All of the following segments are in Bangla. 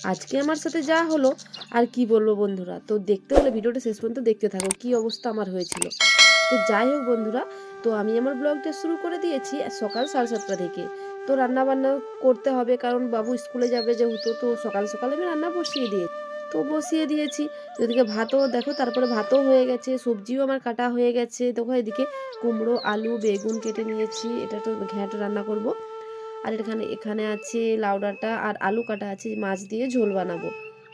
আজকে আমার সাথে যা হলো আর কি বলবো বন্ধুরা, তো দেখতে হলে ভিডিওটা শেষ পর্যন্ত দেখতে থাকো কি অবস্থা আমার হয়েছিল। তো যাই হোক বন্ধুরা, তো আমি আমার ব্লগটা শুরু করে দিয়েছি সকাল 7:30 থেকে। তো রান্না বান্না করতে হবে কারণ বাবু স্কুলে যাবে যেহেতু, তো সকাল সকাল আমি রান্না বসিয়ে দিয়েছি। তো বসিয়ে দিয়েছি, তো এদিকে ভাতও দেখো, তারপরে ভাতও হয়ে গেছে, সবজিও আমার কাটা হয়ে গেছে। দেখো এদিকে কুমড়ো আলু বেগুন কেটে নিয়েছি, এটা তো ঘ্যাঁট রান্না করব। আর এখানে এখানে আছে লাউ ডাঁটা আর আলু কাটা আছে, মাছ দিয়ে ঝোল বানাবো।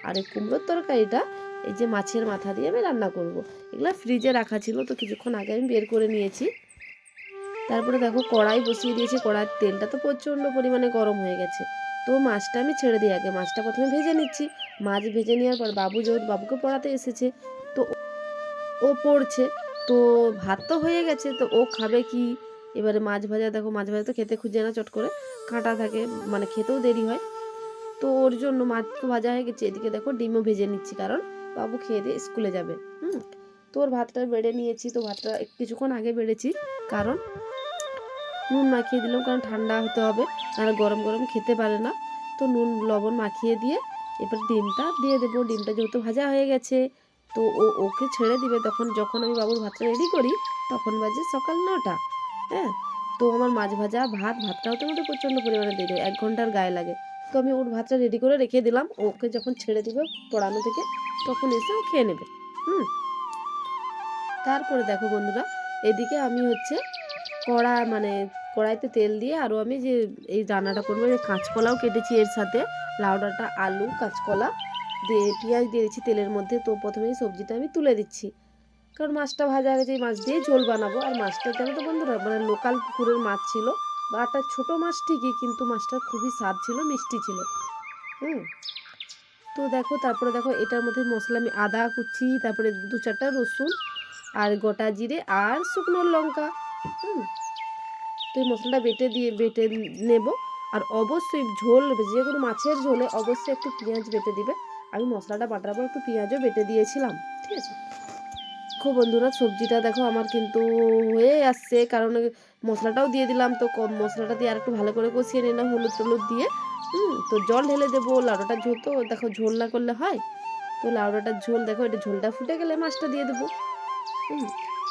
আর এই কুমড়োর তরকারিটা এই যে মাছের মাথা দিয়ে আমি রান্না করব। এগুলো ফ্রিজে রাখা ছিল, তো কিছুক্ষণ আগে আমি বের করে নিয়েছি। তারপরে দেখো কড়াই বসিয়ে দিয়েছি, কড়াইয়ের তেলটা তো প্রচণ্ড পরিমাণে গরম হয়ে গেছে। তো মাছটা আমি ছেড়ে দিই, আগে মাছটা প্রথমে ভেজে নিচ্ছি। মাছ ভেজে নেওয়ার পর বাবু যেহেতু বাবুকে পড়াতে এসেছে, তো ও পড়ছে। তো ভাত তো হয়ে গেছে, তো ও খাবে কি? এবারে মাছ ভাজা, দেখো মাছ ভাজা তো খেতে খুঁজে না, চট করে কাঁটা থাকে, মানে খেতেও দেরি হয়। তো ওর জন্য মাছ তো ভাজা হয়ে গেছে, এদিকে দেখো ডিমও ভেজে নিচ্ছি কারণ বাবু খেয়ে দিয়ে স্কুলে যাবে। তো ওর ভাতটা বেড়ে নিয়েছি, তো ভাতটা কিছুক্ষণ আগে বেড়েছি কারণ নুন মাখিয়ে দিলাম, কারণ ঠান্ডা হতে হবে, আর গরম গরম খেতে পারে না। তো নুন লবণ মাখিয়ে দিয়ে এবার ডিমটা দিয়ে দেবো। ডিমটা যেহেতু ভাজা হয়ে গেছে, তো ওকে ছেড়ে দিবে তখন, যখন আমি বাবুর ভাতটা রেডি করি তখন বাজে সকাল 9টা। হ্যাঁ, তো আমার মাছ ভাজা ভাতটাও তো আমাদের প্রচণ্ড পরিমাণে দেরি হয়, 1 ঘন্টার গায়ে লাগে। তো আমি ওর ভাতটা রেডি করে রেখে দিলাম, ওকে যখন ছেড়ে দিবে পড়ানো থেকে তখন এসে ও খেয়ে নেবে। তারপরে দেখো বন্ধুরা, এদিকে আমি হচ্ছে কড়াইতে তেল দিয়ে আরও আমি যে এই রান্নাটা করবো, যে কাঁচকলাও কেটেছি এর সাথে, লাউ ডাঁটা আলু কাঁচকলা দিয়ে পেঁয়াজ দিয়ে দিচ্ছি তেলের মধ্যে। তো প্রথমেই সবজিটা আমি তুলে দিচ্ছি, কারণ মাছটা ভাজা হয়ে গেছে, এই মাছ দিয়ে ঝোল বানাবো। আর মাছটা জানো তো বন্ধুরা, মানে লোকাল পুকুরের মাছ ছিল, বা একটা ছোটো মাছ ঠিকই, কিন্তু মাছটা খুবই স্বাদ ছিল, মিষ্টি ছিল। হুম তো দেখো, তারপরে দেখো এটার মধ্যে মশলা আমি আদা কুচি, তারপরে 2-4টা রসুন আর গোটা জিরে আর শুকনো লঙ্কা। হুম তো এই মশলাটা বেটে নেব। আর অবশ্যই ঝোল, যে কোনো মাছের ঝোলে অবশ্যই একটু পেঁয়াজ বেটে দিবে। আমি মশলাটা বাটার পর একটু পেঁয়াজও বেটে দিয়েছিলাম, ঠিক আছে। দেখো বন্ধুরা, সবজিটা দেখো আমার কিন্তু হয়ে আসছে, কারণ মশলাটাও দিয়ে দিলাম। তো কম মশলাটা দিয়ে আর একটু ভালো করে কষিয়ে নিলাম হলুদ টলুদ দিয়ে। তো জল ঢেলে দেবো, লাউডাটার ঝোল তো দেখো, ঝোল না করলে হয়। তো লাউডাটার ঝোল দেখো, এটা ঝোলটা ফুটে গেলে মাছটা দিয়ে দেবো। হুম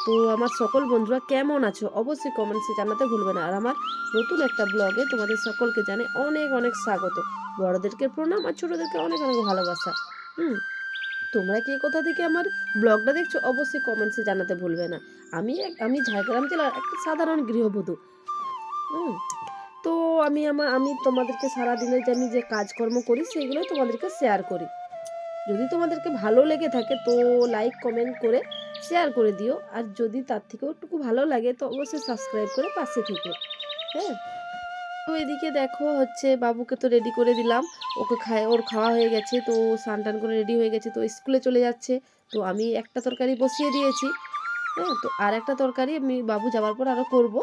তো আমার সকল বন্ধুরা কেমন আছো অবশ্যই কমেন্টসে জানাতে ভুলবে না। আর আমার নতুন একটা ব্লগে তোমাদের সকলকে জানে অনেক অনেক স্বাগত। বড়দেরকে প্রণাম আর ছোটদেরকে অনেক অনেক ভালোবাসা। হুম তোমরা কে কোথা থেকে আমার ব্লগটা দেখছো অবশ্যই কমেন্টসে জানাতে ভুলবে না। আমি ঝাড়গ্রাম জেলার একটা সাধারণ গৃহবধূ। হুম তো আমি তোমাদেরকে সারাদিনে যে আমি যে কাজকর্ম করি সেগুলো তোমাদেরকে শেয়ার করি। যদি তোমাদেরকে ভালো লেগে থাকে তো লাইক কমেন্ট করে শেয়ার করে দিও, আর যদি তার থেকেও একটু ভালো লাগে তো অবশ্যই সাবস্ক্রাইব করে পাশে থেকো। হ্যাঁ, তো এদিকে দেখো হচ্ছে বাবুকে তো রেডি করে দিলাম, ওকে ওর খাওয়া হয়ে গেছে, তো স্নান টান করে রেডি হয়ে গেছে, তো স্কুলে চলে যাচ্ছে। তো আমি একটা তরকারি বসিয়ে দিয়েছি। হ্যাঁ, তো আর একটা তরকারি আমি বাবু যাওয়ার পর আরও করবো।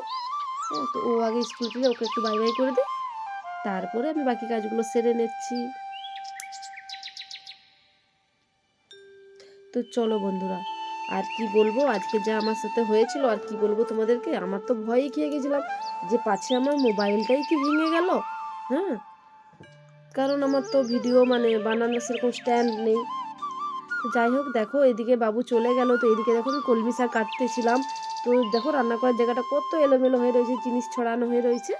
হ্যাঁ, তো ও আগে স্কুল থেকে ওকে একটু বাই বাই করে দিই, তারপরে আমি বাকি কাজগুলো সেরে নিচ্ছি। তো চলো বন্ধুরা, আর কি বলবো, আজকে যা আমার সাথে হয়েছিল আর কি বলবো তোমাদেরকে, আমার তো ভয়ই খেয়ে গেছিলাম যে পাছে আমার মোবাইলটাই কি ভেঙে গেল। হ্যাঁ, কারণ আমার তো ভিডিও মানে বানানোর সেরকম স্ট্যান্ড নেই। তো যাই হোক, দেখো এদিকে বাবু চলে গেল, তো এদিকে দেখো আমি কলমি শাক কাটতেছিলাম। তো দেখো রান্না করার জায়গাটা কত এলোমেলো হয়ে রয়েছে, জিনিস ছড়ানো হয়ে রয়েছে।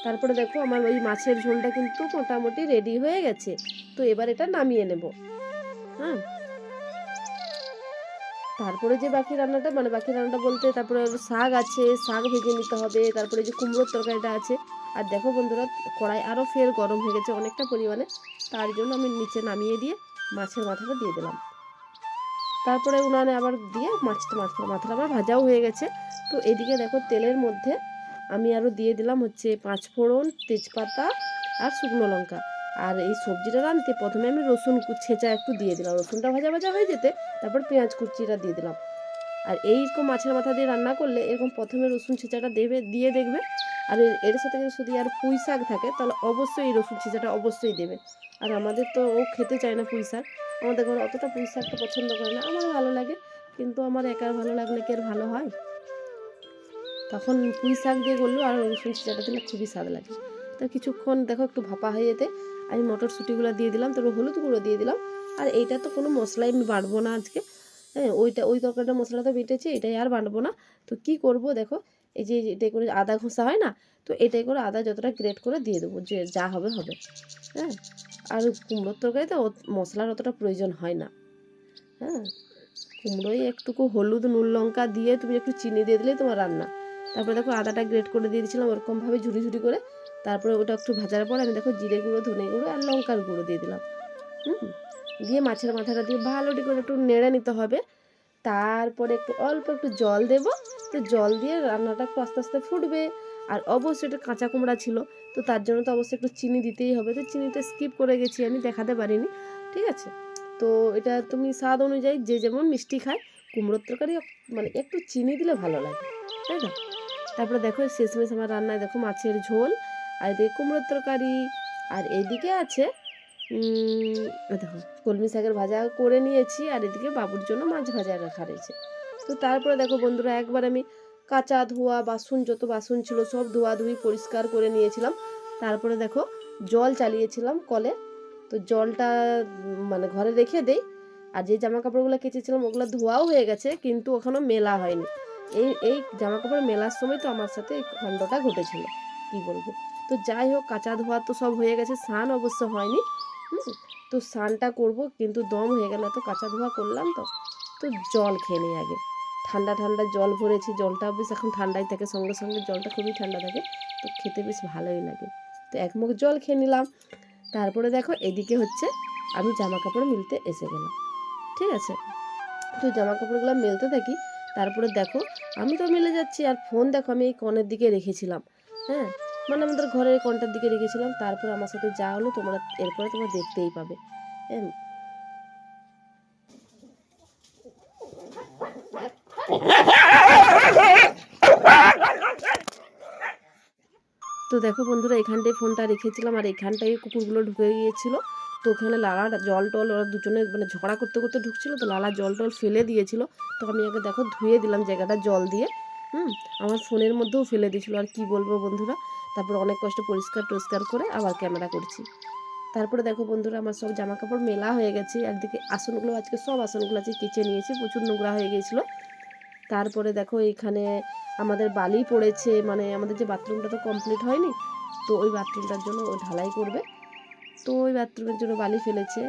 তারপরে দেখো আমার ওই মাছের ঝোলটা কিন্তু মোটামুটি রেডি হয়ে গেছে। তো এবার এটা নামিয়ে নেব। হ্যাঁ, তারপরে যে বাকি রান্নাটা বলতে, তারপরে শাক আছে, শাক ভেজে নিতে হবে, তারপরে যে কুমড়োর তরকারিটা আছে। আর দেখো বন্ধুরা, কড়াই আরও ফের গরম হয়ে গেছে অনেকটা পরিমাণে, তার জন্য আমি নিচে নামিয়ে দিয়ে মাছের মাথাটা দিয়ে দিলাম। তারপরে উনানে আবার দিয়ে মাথাটা আমার ভাজাও হয়ে গেছে। তো এদিকে দেখো তেলের মধ্যে আমি আরও দিয়ে দিলাম হচ্ছে 5 ফোড়ন, তেজপাতা আর শুকনো লঙ্কা। আর এই সবজিটা রাঁধতে প্রথমে আমি রসুন ছেঁচা একটু দিয়ে দিলাম, রসুনটা ভাজা ভাজা হয়ে যেতে তারপর পেঁয়াজ কুচিটা দিয়ে দিলাম। আর এইরকম মাছের মাথা দিয়ে রান্না করলে এরকম প্রথমে রসুন ছেঁচাটা দিয়ে দেখবে। আর এর সাথে যদি আর পুঁই শাক থাকে তাহলে অবশ্যই এই রসুন ছেঁচাটা অবশ্যই দেবে। আর আমাদের তো ও খেতে চায় না পুঁই শাক, আমাদের ঘরে অতটা পুঁই শাকটা পছন্দ করে না, আমার ভালো লাগে, কিন্তু আমার একার ভালো লাগলে কি আর ভালো হয়। তখন পুঁই শাক দিয়ে করলেও আর রসুন ছেঁচাটা দিলে খুবই স্বাদ লাগে। তো কিছুক্ষণ দেখো একটু ভাপা হয়ে যেতে আমি মটরশুঁটিগুলো দিয়ে দিলাম, তারপর হলুদ গুঁড়ো দিয়ে দিলাম। আর এইটা তো কোনো মশলাই আমি বাটবো না আজকে, হ্যাঁ ওই তরকারিটা মশলা তো বেটেছি, এটাই আর বাটবো না। তো কি করব দেখো, এই যে এটাই করে আদা ঘষা হয় না, তো এটাই করে আদা যতটা গ্রেট করে দিয়ে দেবো, যে যা হবে হবে। হ্যাঁ, আর কুমড়োর তরকারিতে মশলার অতটা প্রয়োজন হয় না। হ্যাঁ, কুমড়োয় একটুকু হলুদ নুন লঙ্কা দিয়ে তুমি একটু চিনি দিয়ে দিলেই তোমার রান্না। তারপরে দেখো আদাটা গ্রেট করে দিয়ে দিয়েছিলাম ওরকমভাবে ঝুড়ি ঝুড়ি করে। তারপরে ওটা একটু ভাজার পর আমি দেখো জিরে গুঁড়ো, ধনে গুঁড়ো আর লঙ্কার গুঁড়ো দিয়ে দিলাম। দিয়ে মাছের মাথাটা দিয়ে ভালোটি করে একটু নেড়ে নিতে হবে। তারপরে অল্প একটু জল দেব। তো জল দিয়ে রান্নাটা একটু আস্তে আস্তে ফুটবে। আর অবশ্যই এটা কাঁচা কুমড়া ছিল, তো তার জন্য তো অবশ্যই একটু চিনি দিতেই হবে। তো চিনিটা স্কিপ করে গেছি, আমি দেখাতে পারিনি, ঠিক আছে। তো এটা তুমি স্বাদ অনুযায়ী যে যেমন মিষ্টি খায়, কুমড়োর তরকারি মানে একটু চিনি দিলে ভালো লাগে, তাই না। তারপরে দেখো শেষমেশ আমার রান্নায় দেখো মাছের ঝোল, আর এদিকে কুমড়োর তরকারি, আর এদিকে আছে দেখো কলমি শাকের ভাজা করে নিয়েছি, আর এদিকে বাবুর জন্য মাছ ভাজা রাখা রয়েছে। তো তারপরে দেখো বন্ধুরা একবার আমি কাঁচা ধোয়া বাসন, যত বাসন ছিল সব ধোয়াধুয়ি পরিষ্কার করে নিয়েছিলাম। তারপরে দেখো জল চালিয়েছিলাম কলে, তো জলটা মানে ঘরে রেখে দেই। আর যে জামা কাপড়গুলো কেচেছিলাম ওগুলো ধোয়াও হয়ে গেছে, কিন্তু ওখানেও মেলা হয়নি। এই জামা কাপড় মেলার সময় তো আমার সাথে এই কাণ্ডটা ঘটেছিল, কি বলবো। তো যাই হোক, কাঁচা ধোয়া তো সব হয়ে গেছে, স্নান অবশ্য হয়নি। তো স্নানটা করবো কিন্তু দম হয়ে গেল, তো কাঁচা ধোয়া করলাম। তো জল খেয়ে নিই আগে। ঠান্ডা ঠান্ডা জল ভরেছি, জলটা বেশ এখন ঠান্ডাই থাকে, সঙ্গে সঙ্গে জলটা খুবই ঠান্ডা থাকে, তো খেতে বেশ ভালোই লাগে। তো এক মুখ জল খেয়ে নিলাম। তারপরে দেখো এদিকে হচ্ছে আমি জামা কাপড় মিলতে এসে গেলাম, ঠিক আছে। তো জামা কাপড়গুলো মেলতে থাকি। তারপরে দেখো আমি তো মেলে যাচ্ছি, আর ফোন দেখো আমি এই কনের দিকে রেখেছিলাম। হ্যাঁ, মানে আমাদের ঘরের কনটার দিকে রেখেছিলাম। তারপর আমার সাথে যা হলো তোমরা এরপরে তোমরা দেখতেই পাবে। হ্যাঁ, তো দেখো বন্ধুরা এখানটায় ফোনটা রেখেছিলাম, আর এখানটায় কুকুরগুলো ঢুকে গিয়েছিল। তো ওখানে লালা জল টল ওরা দুজনে মানে ঝগড়া করতে করতে ঢুকছিল, তো লালা জল টল ফেলে দিয়েছিল। তো আমি আগে দেখো ধুয়ে দিলাম জায়গাটা জল দিয়ে। আমার ফোনের মধ্যেও ফেলে দিয়েছিলো, আর কি বলবো বন্ধুরা। তারপর অনেক কষ্ট পরিষ্কার টরিষ্কার করে আবার ক্যামেরা করছি। তারপরে দেখো বন্ধুরা আমার সব জামা কাপড় মেলা হয়ে গেছে। একদিকে আসনগুলো আজকে সব আসনগুলো আজকে কেচে নিয়েছি, প্রচুর নোংরা হয়ে গিয়েছিলো। তারপরে দেখো এইখানে আমাদের বালি পড়েছে, মানে আমাদের যে বাথরুমটা তো কমপ্লিট হয়নি, তো ওই বাথরুমটার জন্য ও ঢালাই করবে, তো ওই বাথরুমের জন্য বালি ফেলেছে।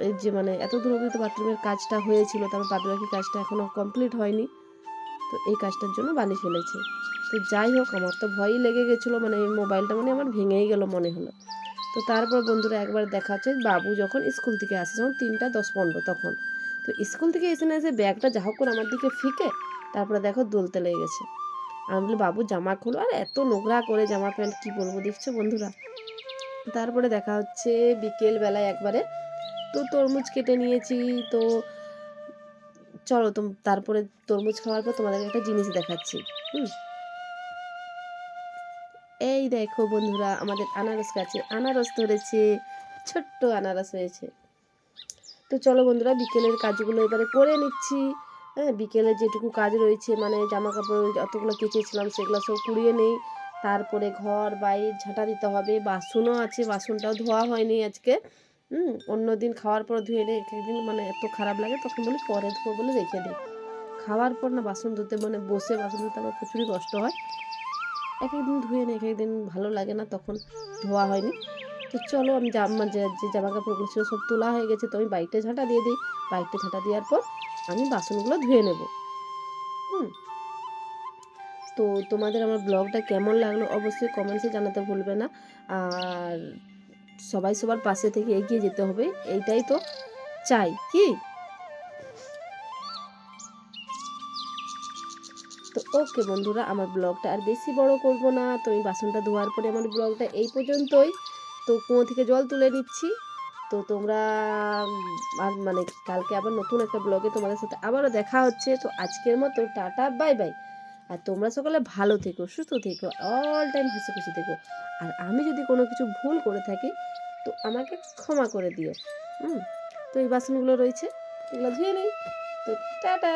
এই যে মানে এত দূর অবধি তো বাথরুমের কাজটা হয়েছিল, তারপর বাদবাকি কাজটা এখনও কমপ্লিট হয়নি, তো এই কাজটার জন্য বালি ফেলেছে। তো যাই হোক, আমার তো ভয়ই লেগে গেছিলো, মানে এই মোবাইলটা মানে আমার ভেঙেই গেল মনে হলো। তো তারপর বন্ধুরা একবার দেখা হচ্ছে বাবু যখন স্কুল থেকে আসে, যখন 3:10-15 তখন, তো স্কুল থেকে এসে না এসে ব্যাগটা যা হোক করে আমার দিকে ফিকে, তারপরে দেখো দোলতে লেগে গেছে। আমি বলি বাবু জামা খোলো, আর এত নোংরা করে জামা প্যান্ট, কি বলবো, দেখছো বন্ধুরা। তারপরে দেখা হচ্ছে বিকেল বেলায় একবারে, তো তরমুজ কেটে নিয়েছি। তো চলো তারপরে তরমুজ খাওয়ার পর তোমাদেরকে একটা জিনিস দেখাচ্ছি। এই দেখো বন্ধুরা আমাদের আনারস গাছে আনারস ধরেছে, ছোট্ট আনারস হয়েছে। তো চলো বন্ধুরা বিকেলের কাজগুলো এবারে করে নিচ্ছি। হ্যাঁ, বিকেলে যেটুকু কাজ রয়েছে, মানে জামা কাপড় যতগুলো কেচেছিলাম সেগুলো সব কুড়িয়ে নেই। তারপরে ঘর বাইরে ঝাঁটা দিতে হবে, বাসনও আছে, বাসনটাও ধোয়া হয়নি আজকে। অন্য দিন খাওয়ার পর ধুয়ে নেই, একদিন মানে এত খারাপ লাগে, তখন বলি পরে ধোবো বলে রেখে দিই। খাওয়ার পর না বাসন ধুতে, মানে বসে বাসন ধুতে আমার প্রচুরই কষ্ট হয়। এক একদিন ধুয়ে নিই, এক একদিন ভালো লাগে না, তখন ধোয়া হয়নি। তো চলো আমি যে জামা কাপড়গুলো ছিল সব তোলা হয়ে গেছে, তো আমি বাইকটা ঝাঁটা দিয়ে দিই। বাইকটা ঝাঁটা দেওয়ার পর আমি বাসনগুলো ধুয়ে নেব। হুম তো তোমাদের আমার ব্লগটা কেমন লাগলো অবশ্যই কমেন্টসে জানাতে ভুলবে না। আর সবাই সবার পাশে থেকে এগিয়ে যেতে হবে, এইটাই তো চাই কি। তো ওকে বন্ধুরা, আমার ব্লগটা আর বেশি বড় করব না, তো আমি বাসনটা ধোয়ার পরে আমার ব্লগটা এই পর্যন্তই। তো কুয়ো থেকে জল তুলে নিচ্ছি। তো তোমরা আর মানে কালকে আবার নতুন একটা ব্লগে তোমাদের সাথে আবারও দেখা হচ্ছে। তো আজকের মতো টাটা বাই বাই। আর তোমরা সকলে ভালো থেকো, সুস্থ থেকো, অল টাইম হাসি খুশি থেকো। আর আমি যদি কোনো কিছু ভুল করে থাকি তো আমাকে ক্ষমা করে দিও। তো এই বাসনগুলো রয়েছে, এগুলো ধুয়ে নিই। তো টাটা।